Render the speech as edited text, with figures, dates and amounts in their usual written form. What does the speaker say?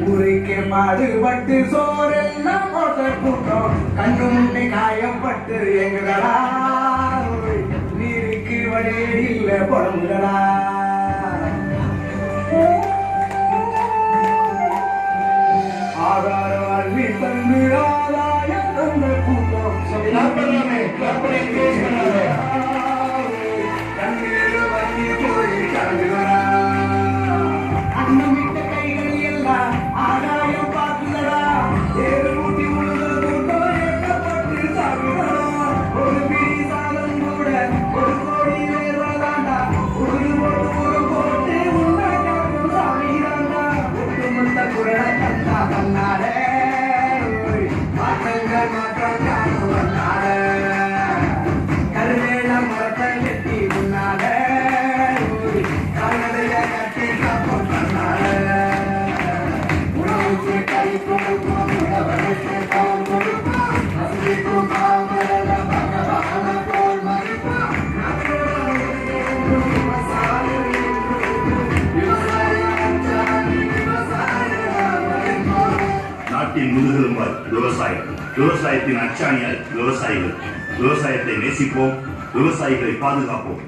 ஊருக்கே பாடுபட்டு சோறெல்லாம் போட்ட கூட்டம் கண்ணு முன்னே காயப்பட்டு எங்கடா நீருக்கு வழியே இல்ல பொழமுடா ஆதார வாழ்வி தந்து ஆதாய தந்த கூட்டம் கண்ணீர் வங்கி போய் கலந்துடா அன்னமிட்ட கைகள் எல்லாம் ஆதாயம் பார்த்துடா ஏறு ஊட்டி முழுது கூட்டம் ஏற்கப்பட்டு சாப்பிடா ஒரு பிடி சாதம் கூட ஒரு கோடி வேர்வதாண்டா ஒரு போட்டு உண்டாக்கும் சாமிதாண்டா ஒட்டுமொத்த குரலை தந்தா தன்னாரே மாற்றங்கள் மாற்றம் காணும் வந்தாரே கருவேல மரத்தை எட்டி முன்னாலே கால்நடைய கட்டி காப்போம் பண்ணாலே உணவுக்கு கை கொடுப்போம் உணவருக்கு பால் கொடுப்போம் வசதிக்கும் பாவமரல பகவான போல் மதிப்போம் நாட்டின் முதுகெலும்பாய் விவசாயம், விவசாயத்தின் அச்சாணியாய் விவசாயிகள். விவசாயத்தை நேசிப்போம், விவசாயிகளை பாதுகாப்போம்.